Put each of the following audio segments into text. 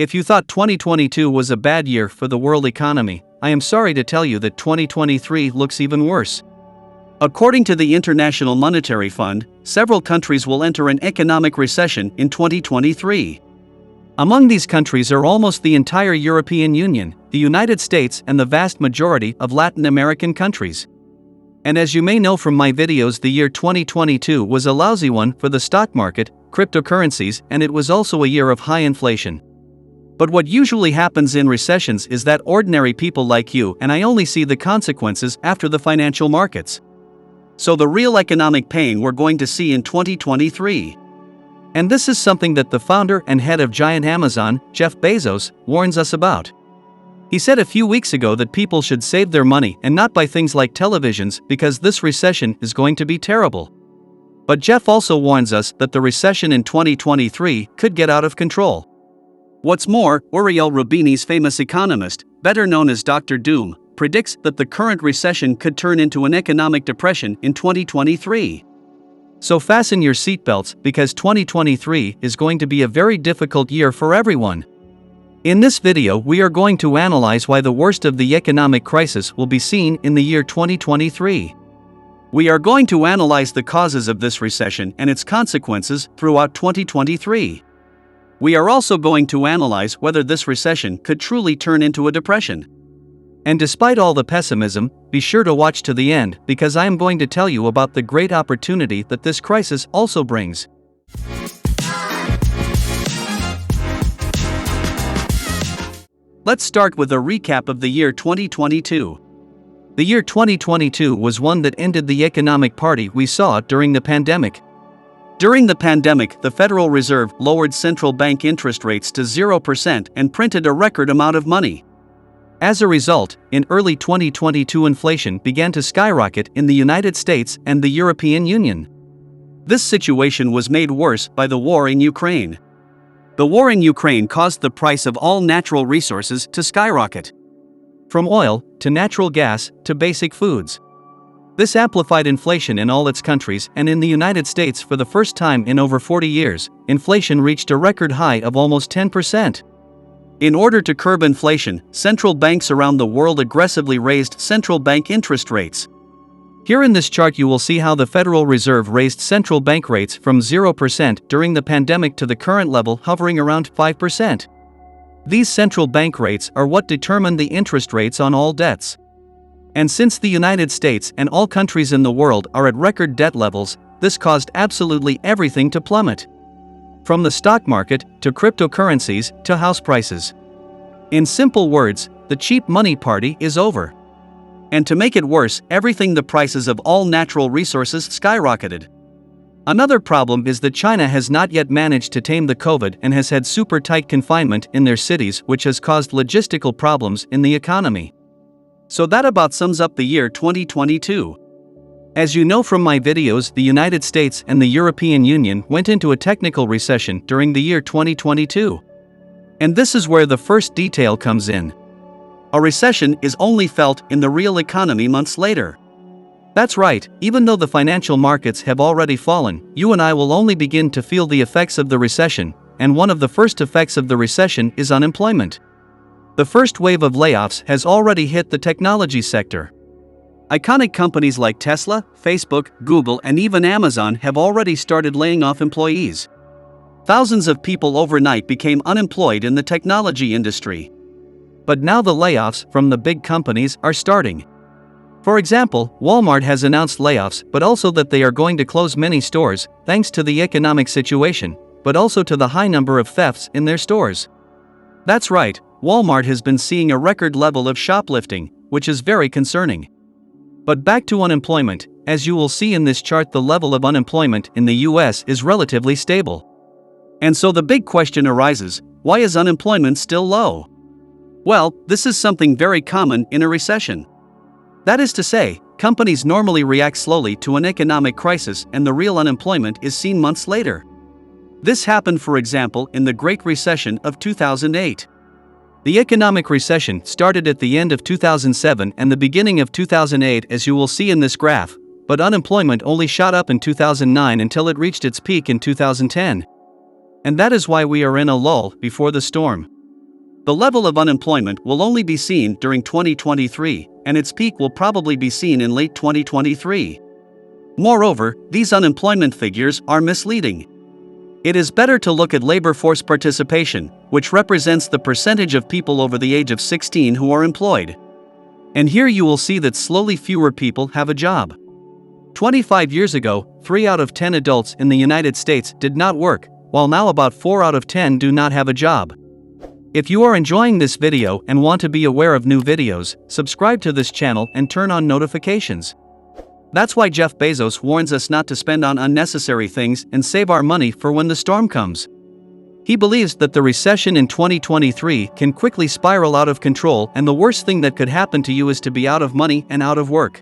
If you thought 2022 was a bad year for the world economy, I am sorry to tell you that 2023 looks even worse. According to the International Monetary Fund, several countries will enter an economic recession in 2023. Among these countries are almost the entire European Union, the United States, and the vast majority of Latin American countries. And as you may know from my videos, the year 2022 was a lousy one for the stock market, cryptocurrencies, and it was also a year of high inflation. But what usually happens in recessions is that ordinary people like you and I only see the consequences after the financial markets. So the real economic pain we're going to see in 2023. And this is something that the founder and head of giant Amazon, Jeff Bezos, warns us about. He said a few weeks ago that people should save their money and not buy things like televisions because this recession is going to be terrible. But Jeff also warns us that the recession in 2023 could get out of control. What's more, Uriel Rubini's famous economist, better known as Dr. Doom, predicts that the current recession could turn into an economic depression in 2023. So fasten your seatbelts because 2023 is going to be a very difficult year for everyone. In this video, we are going to analyze why the worst of the economic crisis will be seen in the year 2023. We are going to analyze the causes of this recession and its consequences throughout 2023. We are also going to analyze whether this recession could truly turn into a depression. And despite all the pessimism, be sure to watch to the end because I am going to tell you about the great opportunity that this crisis also brings. Let's start with a recap of the year 2022. The year 2022 was one that ended the economic party we saw during the pandemic. During the pandemic, the Federal Reserve lowered central bank interest rates to 0% and printed a record amount of money. As a result, in early 2022 inflation began to skyrocket in the United States and the European Union. This situation was made worse by the war in Ukraine. The war in Ukraine caused the price of all natural resources to skyrocket. From oil, to natural gas, to basic foods. This amplified inflation in all its countries, and in the United States for the first time in over 40 years, inflation reached a record high of almost 10%. In order to curb inflation, central banks around the world aggressively raised central bank interest rates. Here in this chart you will see how the Federal Reserve raised central bank rates from 0% during the pandemic to the current level hovering around 5%. These central bank rates are what determine the interest rates on all debts. And since the United States and all countries in the world are at record debt levels, this caused absolutely everything to plummet. From the stock market, to cryptocurrencies, to house prices. In simple words, the cheap money party is over. And to make it worse, the prices of all natural resources skyrocketed. Another problem is that China has not yet managed to tame the COVID and has had super tight confinement in their cities, which has caused logistical problems in the economy. So that about sums up the year 2022. As you know from my videos, the United States and the European Union went into a technical recession during the year 2022. And this is where the first detail comes in. A recession is only felt in the real economy months later. That's right, even though the financial markets have already fallen, you and I will only begin to feel the effects of the recession, and one of the first effects of the recession is unemployment. The first wave of layoffs has already hit the technology sector. Iconic companies like Tesla, Facebook, Google, and even Amazon have already started laying off employees. Thousands of people overnight became unemployed in the technology industry. But now the layoffs from the big companies are starting. For example, Walmart has announced layoffs, but also that they are going to close many stores, thanks to the economic situation, but also to the high number of thefts in their stores. That's right, Walmart has been seeing a record level of shoplifting, which is very concerning. But back to unemployment, as you will see in this chart, the level of unemployment in the US is relatively stable. And so the big question arises, why is unemployment still low? Well, this is something very common in a recession. That is to say, companies normally react slowly to an economic crisis and the real unemployment is seen months later. This happened, for example, in the Great Recession of 2008. The economic recession started at the end of 2007 and the beginning of 2008, as you will see in this graph, but unemployment only shot up in 2009 until it reached its peak in 2010. And that is why we are in a lull before the storm. The level of unemployment will only be seen during 2023, and its peak will probably be seen in late 2023. Moreover, these unemployment figures are misleading. It is better to look at labor force participation, which represents the percentage of people over the age of 16 who are employed. And here you will see that slowly fewer people have a job. 25 years ago, 3 out of 10 adults in the United States did not work, while now about 4 out of 10 do not have a job. If you are enjoying this video and want to be aware of new videos, subscribe to this channel and turn on notifications. That's why Jeff Bezos warns us not to spend on unnecessary things and save our money for when the storm comes. He believes that the recession in 2023 can quickly spiral out of control, and the worst thing that could happen to you is to be out of money and out of work.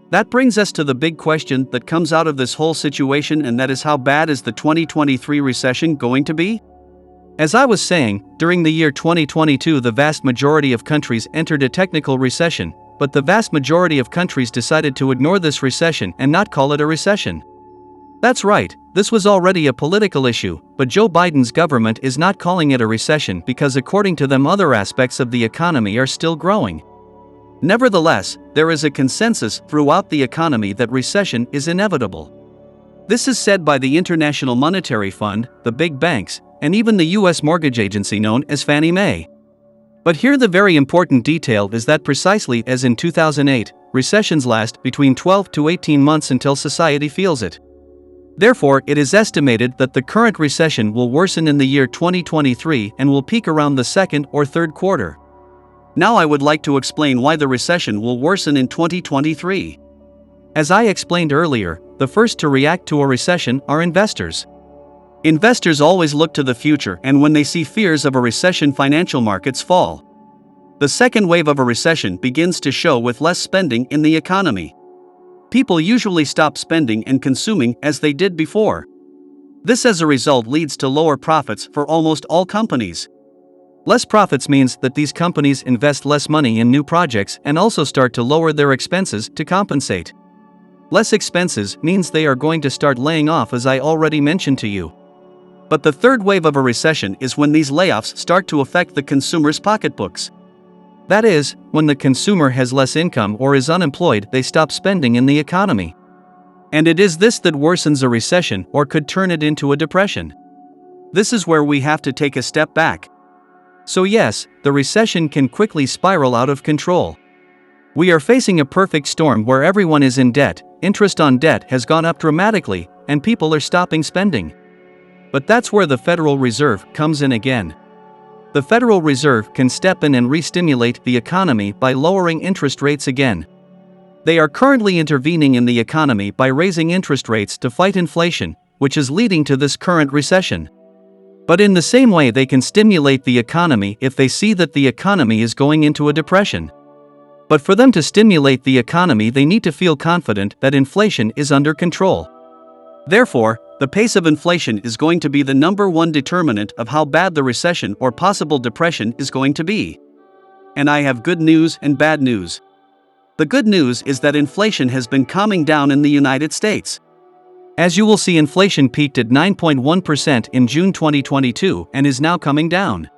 That brings us to the big question that comes out of this whole situation, and that is, how bad is the 2023 recession going to be? As I was saying, during the year 2022 the vast majority of countries entered a technical recession, but the vast majority of countries decided to ignore this recession and not call it a recession. That's right, this was already a political issue, but Joe Biden's government is not calling it a recession because according to them other aspects of the economy are still growing. Nevertheless, there is a consensus throughout the economy that recession is inevitable. This is said by the International Monetary Fund, the big banks, and even the U.S. mortgage agency known as Fannie Mae. But here the very important detail is that precisely as in 2008, recessions last between 12 to 18 months until society feels it. Therefore, it is estimated that the current recession will worsen in the year 2023 and will peak around the second or third quarter. Now I would like to explain why the recession will worsen in 2023. As I explained earlier, the first to react to a recession are investors. Investors always look to the future, and when they see fears of a recession, financial markets fall. The second wave of a recession begins to show with less spending in the economy. People usually stop spending and consuming as they did before. This as a result leads to lower profits for almost all companies. Less profits means that these companies invest less money in new projects and also start to lower their expenses to compensate. Less expenses means they are going to start laying off, as I already mentioned to you. But the third wave of a recession is when these layoffs start to affect the consumer's pocketbooks. That is, when the consumer has less income or is unemployed, they stop spending in the economy. And it is this that worsens a recession or could turn it into a depression. This is where we have to take a step back. So yes, the recession can quickly spiral out of control. We are facing a perfect storm where everyone is in debt, interest on debt has gone up dramatically, and people are stopping spending. But that's where the Federal Reserve comes in again. The Federal Reserve can step in and re-stimulate the economy by lowering interest rates again. They are currently intervening in the economy by raising interest rates to fight inflation, which is leading to this current recession. But in the same way, they can stimulate the economy if they see that the economy is going into a depression. But for them to stimulate the economy, they need to feel confident that inflation is under control. Therefore, the pace of inflation is going to be the number one determinant of how bad the recession or possible depression is going to be. And I have good news and bad news. The good news is that inflation has been calming down in the United States. As you will see, inflation peaked at 9.1% in June 2022 and is now coming down.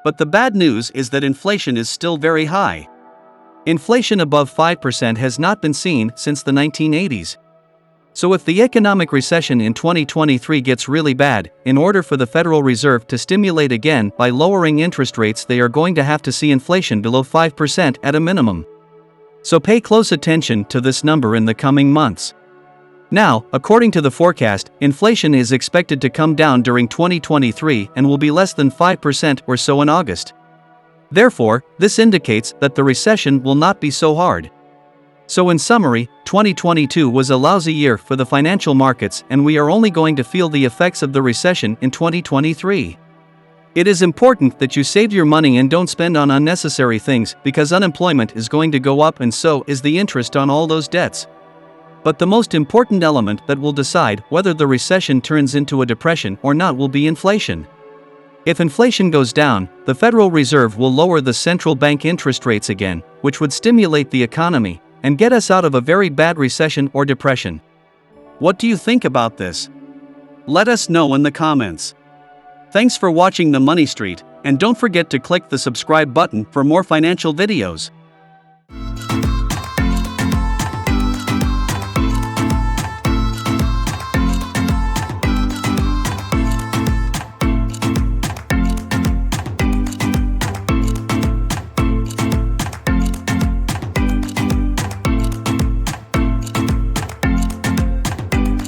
But the bad news is that inflation is still very high. Inflation above 5% has not been seen since the 1980s. So if the economic recession in 2023 gets really bad, in order for the Federal Reserve to stimulate again by lowering interest rates, they are going to have to see inflation below 5% at a minimum. So pay close attention to this number in the coming months. Now, according to the forecast, inflation is expected to come down during 2023 and will be less than 5% or so in August. Therefore, this indicates that the recession will not be so hard. So in summary, 2022 was a lousy year for the financial markets, and we are only going to feel the effects of the recession in 2023. It is important that you save your money and don't spend on unnecessary things, because unemployment is going to go up and so is the interest on all those debts. But the most important element that will decide whether the recession turns into a depression or not will be inflation. If inflation goes down, the Federal Reserve will lower the central bank interest rates again, which would stimulate the economy and get us out of a very bad recession or depression. What do you think about this? Let us know in the comments. Thanks for watching the Money Street, And don't forget to click the subscribe button for more financial videos.